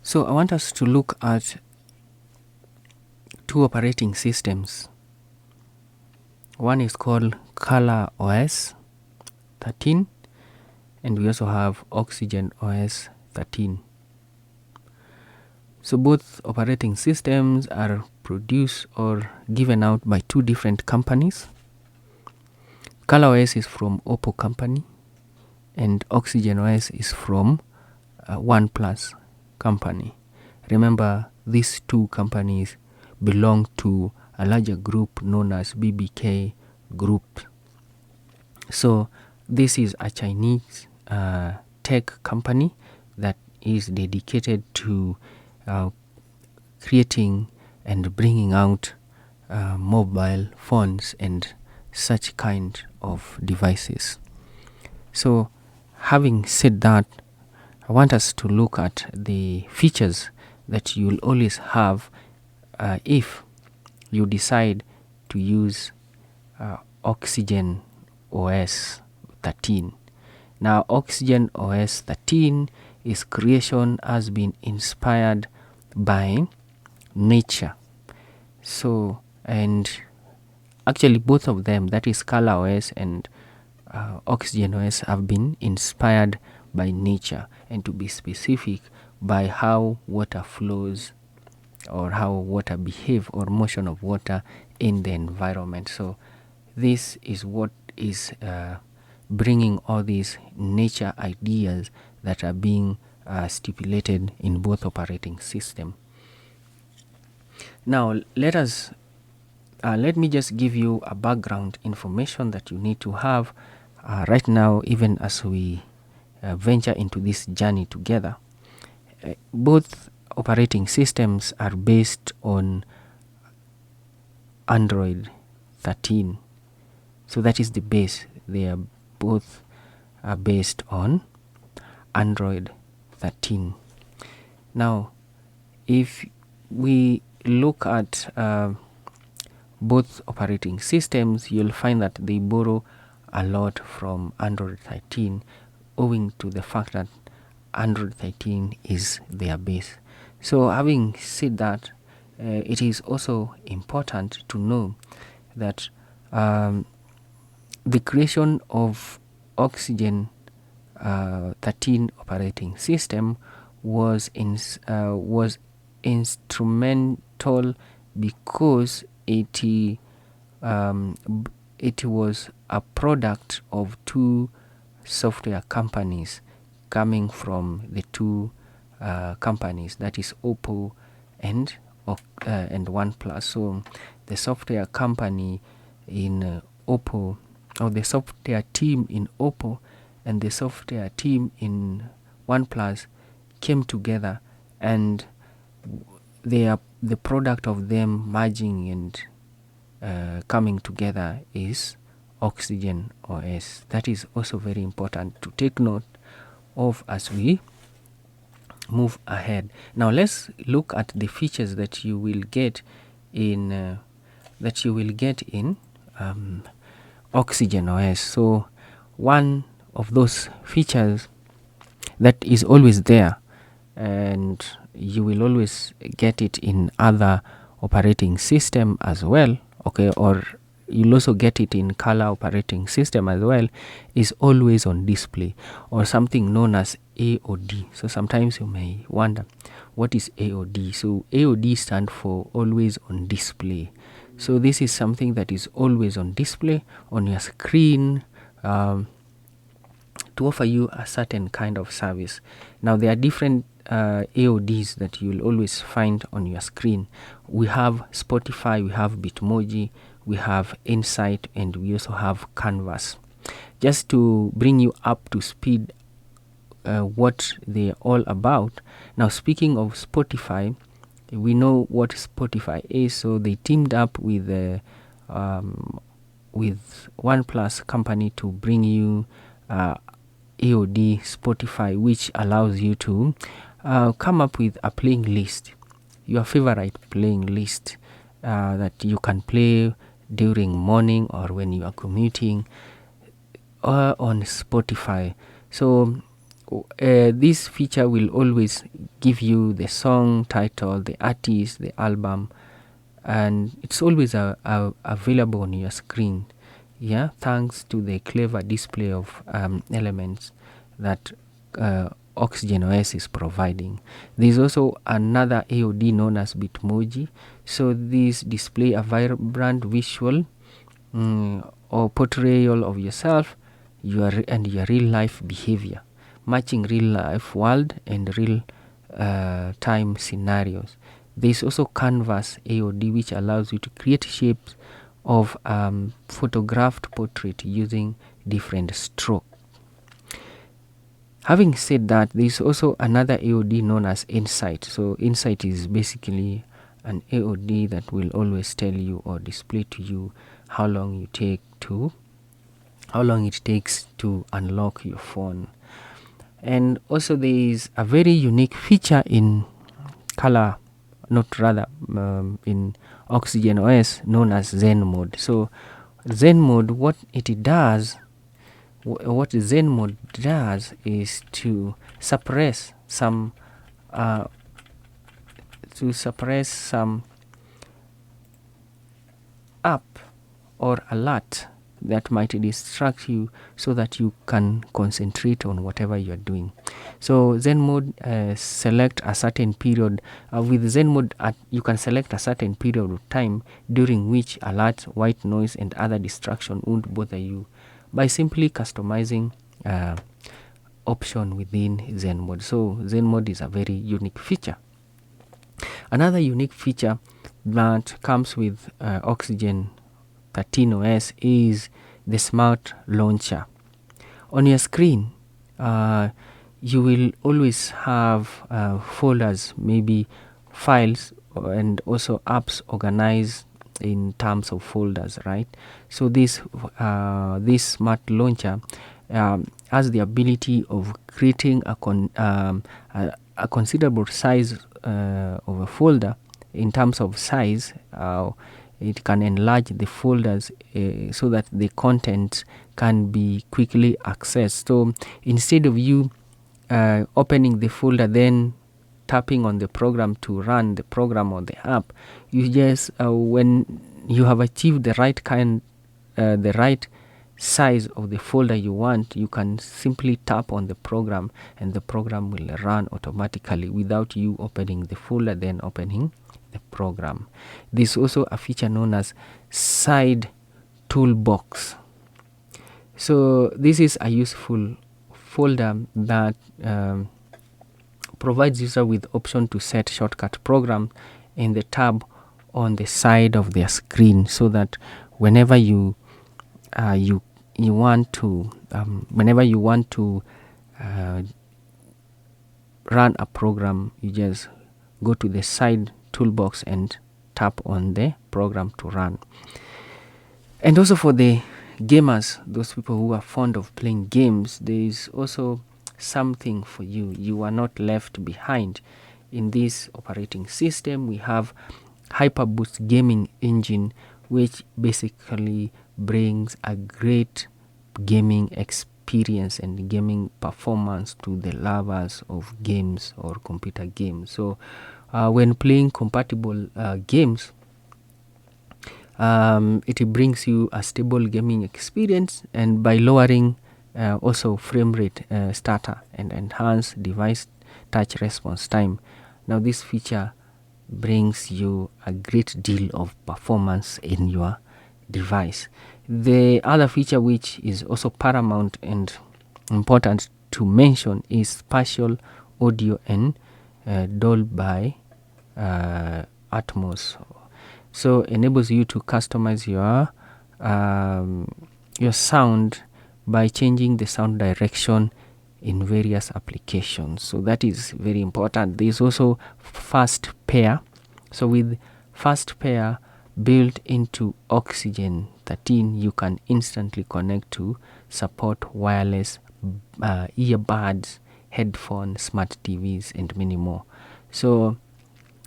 So I want us to look at two operating systems. One is called ColorOS13, and we also have OxygenOS13. So both operating systems are produced or given out by two different companies. ColorOS is from Oppo company, and OxygenOS is from OnePlus company. Remember, these two companies belong to a larger group known as BBK Group. So this is a Chinese tech company that is dedicated to creating and bringing out mobile phones and such kind of devices. So having said that, I want us to look at the features that you'll always have if you decide to use OxygenOS13. Now, OxygenOS13 is creation has been inspired by nature. So, and actually both of them, that is ColorOS and OxygenOS, have been inspired by nature, and to be specific, by how water flows or how water behave or motion of water in the environment. So this is what is bringing all these nature ideas that are being stipulated in both operating system. Now let me just give you a background information that you need to have right now, even as we venture into this journey together. Both operating systems are based on Android 13. So that is the base. They are both based on Android 13. Now, if we look at both operating systems, you'll find that they borrow a lot from Android 13, owing to the fact that Android 13 is their base. So having said that, it is also important to know that the creation of Oxygen 13 operating system was instrumental because it was a product of two software companies coming from the two companies, that is Oppo and OnePlus. So the software company in Oppo, or the software team in Oppo and the software team in OnePlus came together, and they are the product of them merging and coming together is OxygenOS. That is also very important to take note of as we move ahead. Now let's look at the features that you will get in OxygenOS. So one of those features that is always there, and you will always get it in other operating system as well, okay, or you'll also get it in Color operating system as well, is always on display, or something known as AOD. So sometimes you may wonder, what is AOD? So AOD stands for always on display. So this is something that is always on display on your screen to offer you a certain kind of service. Now there are different AODs that you'll always find on your screen. We have Spotify, we have Bitmoji, we have Insight, and we also have Canvas. Just to bring you up to speed what they're all about. Now speaking of Spotify, we know what Spotify is, so they teamed up with OnePlus company to bring you AOD Spotify, which allows you to come up with a playing list, your favorite playing list that you can play during morning or when you are commuting on Spotify. So this feature will always give you the song title, the artist, the album, and it's always available on your screen. Yeah, thanks to the clever display of elements that OxygenOS is providing. There's also another AOD known as Bitmoji. So these display a vibrant visual or portrayal of yourself, your real life behavior, matching real life world and real time scenarios. There's also Canvas AOD, which allows you to create shapes of photographed portrait using different stroke. Having said that, there's also another AOD known as Insight. So Insight is basically an AOD that will always tell you or display to you how long it takes to unlock your phone. And also there is a very unique feature in in OxygenOS known as Zen mode. So Zen mode, what Zen mode does is to suppress some app or alert that might distract you, so that you can concentrate on whatever you are doing. So Zen mode, select a certain period. With Zen mode, you can select a certain period of time during which alert, white noise, and other distraction won't bother you, by simply customizing option within Zen mode. So Zen mode is a very unique feature. Another unique feature that comes with OxygenOS13 OS is the smart launcher. On your screen, you will always have folders, maybe files, and also apps organized in terms of folders, right? So this smart launcher has the ability of creating a considerable size of a folder. In terms of size, it can enlarge the folders so that the content can be quickly accessed. So instead of you opening the folder, then tapping on the program to run the program or the app, you just when you have achieved the right size of the folder you want, you can simply tap on the program, and the program will run automatically without you opening the folder, then opening the program. There's also a feature known as side toolbox. So this is a useful folder that provides user with option to set shortcut program in the tab on the side of their screen, so that whenever you want to run a program, you just go to the side toolbox and tap on the program to run. And also for the gamers, those people who are fond of playing games, there is also something for you. You are not left behind. In this operating system, we have HyperBoost gaming engine, which basically brings a great gaming experience and gaming performance to the lovers of games or computer games. So when playing compatible games, it brings you a stable gaming experience, and by lowering also frame rate stutter and enhance device touch response time. Now this feature brings you a great deal of performance in your device. The other feature, which is also paramount and important to mention, is spatial audio and Dolby Atmos. So enables you to customize your sound by changing the sound direction in various applications. So that is very important. There is also fast pair. So with fast pair built into OxygenOS13, you can instantly connect to support wireless earbuds, headphones, smart TVs, and many more. So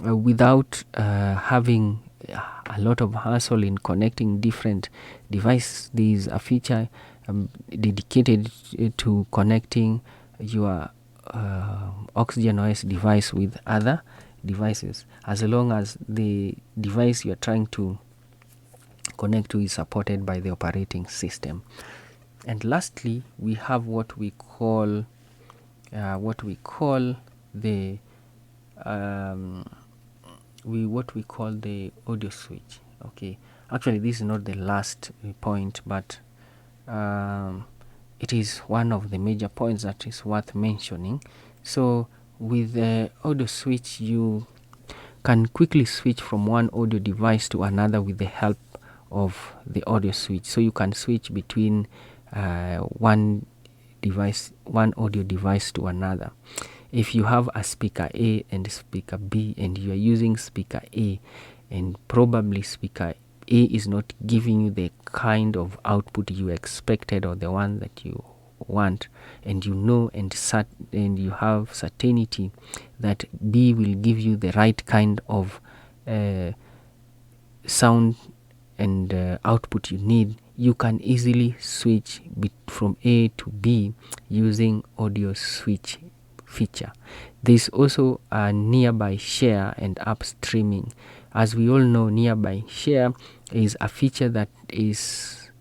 without having a lot of hassle in connecting different devices, there is a feature dedicated to connecting your OxygenOS device with other devices, as long as the device you are trying to connect to is supported by the operating system. And lastly, we have what we call the audio switch. Okay, actually this is not the last point, but it is one of the major points that is worth mentioning. So with the audio switch, you can quickly switch from one audio device to another with the help of the audio switch. So you can switch between one audio device to another. If you have a speaker A and speaker B, and you are using speaker A, and probably speaker A is not giving you the kind of output you expected or the one that you want, and you know and you have certainty that B will give you the right kind of sound and output you need, you can easily switch from A to B using audio switch feature. There's also a nearby share and app streaming. As we all know, nearby share is a feature that is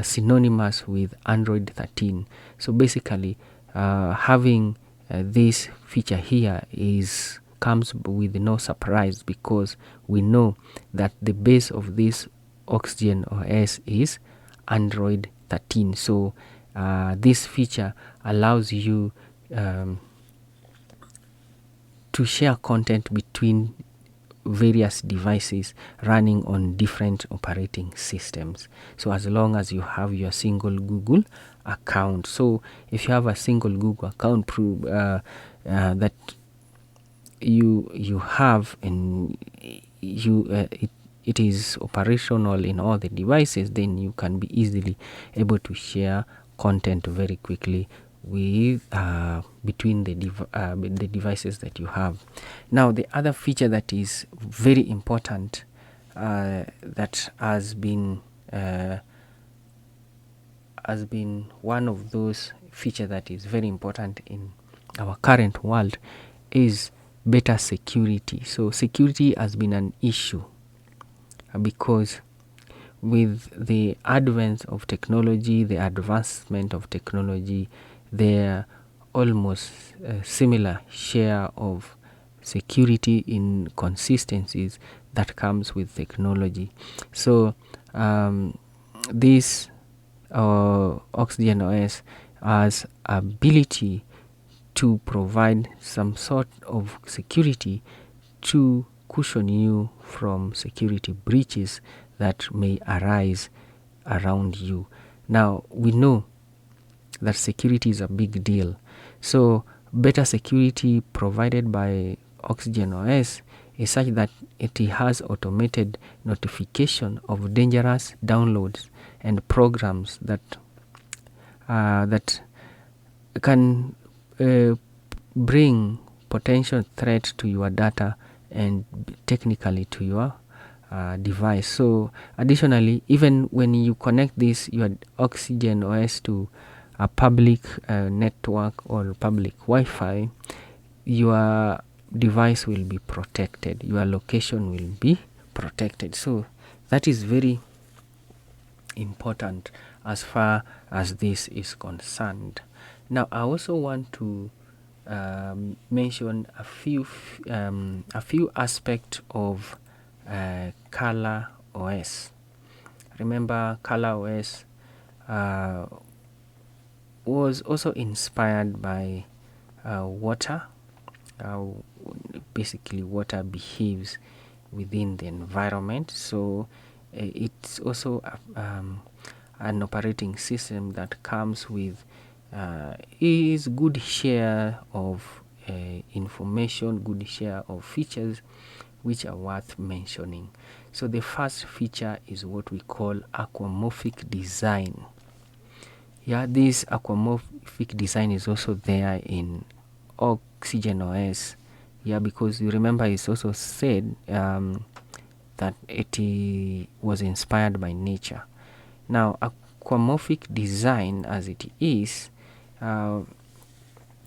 synonymous with Android 13. So basically, having this feature here comes with no surprise, because we know that the base of this OxygenOS is Android 13. So this feature allows you to share content between various devices running on different operating systems. So as long as you have your single Google account. So if you have a single Google account that you have, and it is operational in all the devices, then you can be easily able to share content very quickly with between the devices that you have. Now, the other feature that is very important that has been one of those features that is very important in our current world is better security. So security has been an issue because with the advent of technology, the advancement of technology, there almost similar share of security inconsistencies that comes with technology. So this OxygenOS has ability to provide some sort of security to cushion you from security breaches that may arise around you. Now, we know that security is a big deal. So better security provided by OxygenOS is such that it has automated notification of dangerous downloads and programs that can bring potential threat to your data and technically to your device. So additionally, even when you connect your OxygenOS to a public network or public Wi-Fi, your device will be protected, your location will be protected. So that is very important as far as this is concerned. Now, I also want to mention a few aspects of ColorOS. Remember, ColorOS was also inspired by water. Basically, water behaves within the environment. So it's also an operating system that comes with is good share of information, good share of features which are worth mentioning. So the first feature is what we call aquamorphic design. Yeah, this aquamorphic design is also there in OxygenOS. Yeah, because you remember it's also said that it was inspired by nature. Now, aquamorphic design as it is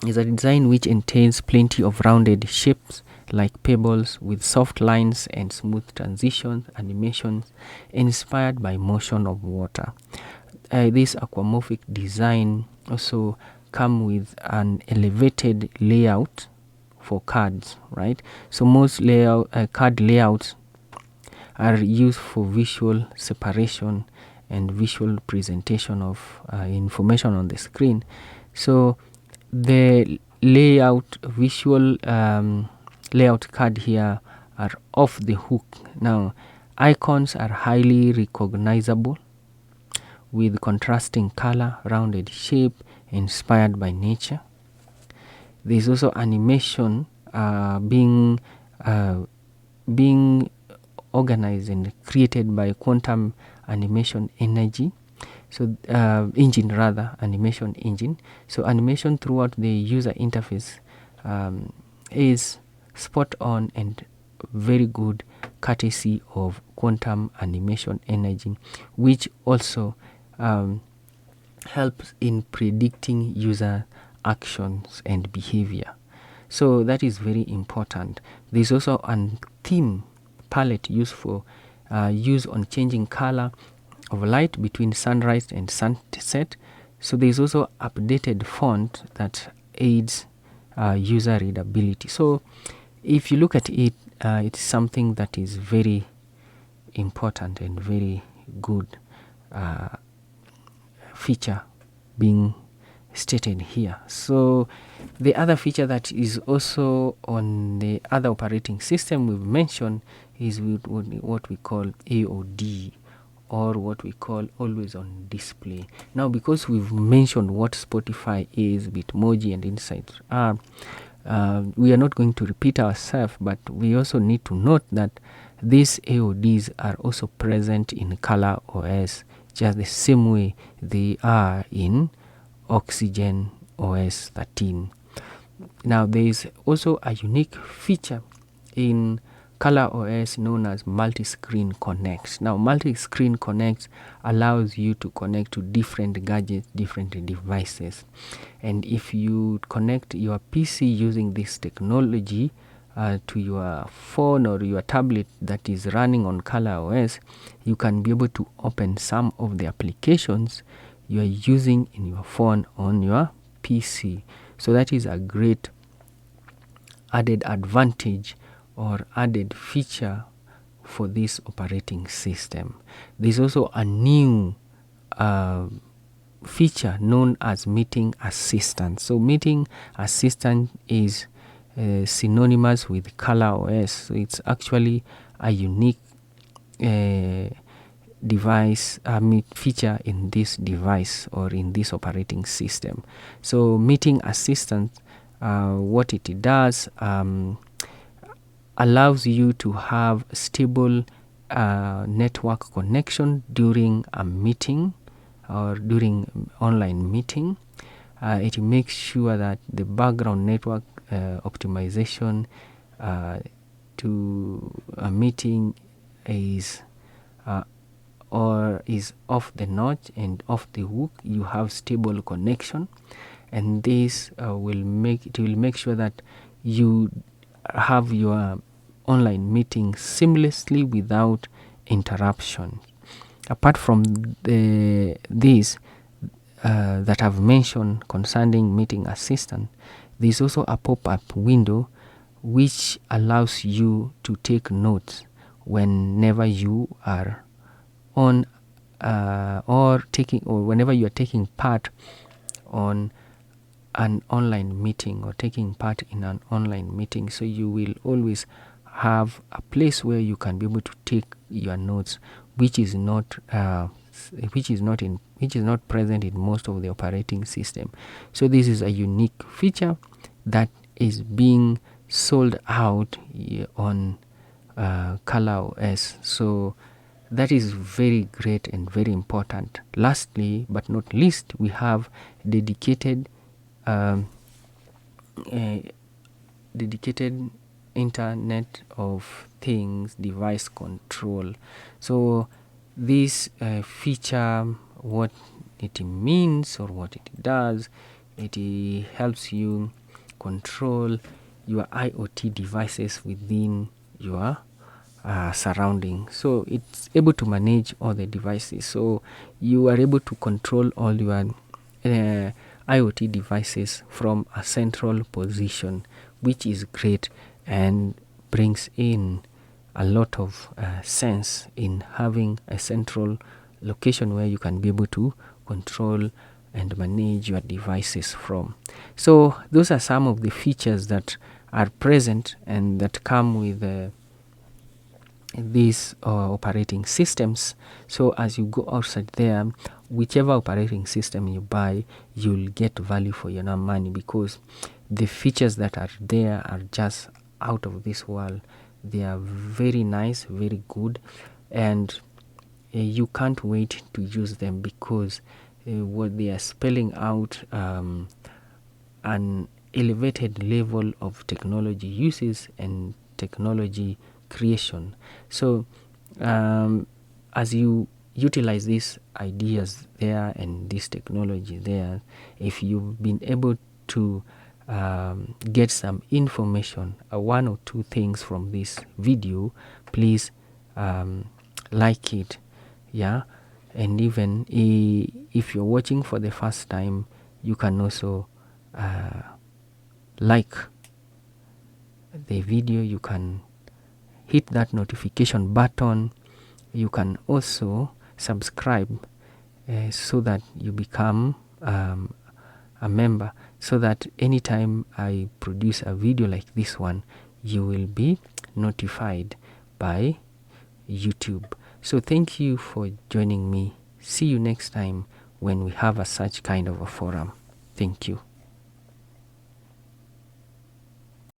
is a design which entails plenty of rounded shapes like pebbles with soft lines and smooth transitions, animations inspired by motion of water. This aquamorphic design also come with an elevated layout for cards, right? So most card layouts are used for visual separation and visual presentation of information on the screen. So the visual layout card here are off the hook. Now icons are highly recognizable with contrasting color, rounded shape inspired by nature. There's also animation being organized and created by quantum animation energy. So animation engine. So animation throughout the user interface is spot on and very good, courtesy of quantum animation energy, which also helps in predicting user actions and behavior. So that is very important. There's also a theme palette used for use on changing color of light between sunrise and sunset. So there's also updated font that aids user readability. So if you look at it, it's something that is very important and very good feature being stated here. So the other feature that is also on the other operating system we've mentioned is what we call AOD, or what we call always on display. Now because we've mentioned what Spotify is, Bitmoji and Insights are, we are not going to repeat ourselves, but we also need to note that these AODs are also present in ColorOS, just the same way they are in OxygenOS13. Now there is also a unique feature in ColorOS known as multi-screen connect. Now multi-screen connect allows you to connect to different gadgets, different devices, and if you connect your PC using this technology to your phone or your tablet that is running on ColorOS, you can be able to open some of the applications you are using in your phone on your PC. So that is a great added advantage or added feature for this operating system. There's also a new feature known as meeting assistant. So meeting assistant is synonymous with ColorOS. So it's actually a unique device feature in this device or in this operating system. So meeting assistant, what it does, allows you to have stable network connection during a meeting or during online meeting. It makes sure that the background network optimization to a meeting is off the notch and off the hook. You have stable connection, and this will make sure that you have your online meeting seamlessly without interruption. Apart from this that I've mentioned concerning meeting assistant, there's also a pop-up window which allows you to take notes whenever you are on whenever you are taking part on an online meeting or taking part in an online meeting. So you will always have a place where you can be able to take your notes, which is not present in most of the operating system. So this is a unique feature that is being sold out on ColorOS. So that is very great and very important. Lastly but not least, we have dedicated Internet of Things device control. So this feature, what it means or what it does, it helps you control your IoT devices within your surrounding. So it's able to manage all the devices, so you are able to control all your IoT devices from a central position, which is great and brings in a lot of sense in having a central location where you can be able to control and manage your devices from. So those are some of the features that are present and that come with these operating systems. So as you go outside there, whichever operating system you buy, you'll get value for your money, because the features that are there are just out of this world. They are very nice, very good, and you can't wait to use them, because what they are spelling out an elevated level of technology uses and technology creation. So as you utilize these ideas there and this technology there, if you've been able to get some information, one or two things from this video, please like it, yeah. And even if you're watching for the first time, you can also like the video, you can hit that notification button, you can also subscribe so that you become a member, so that anytime I produce a video like this one, you will be notified by YouTube. So thank you for joining me. See you next time when we have such kind of a forum. Thank you.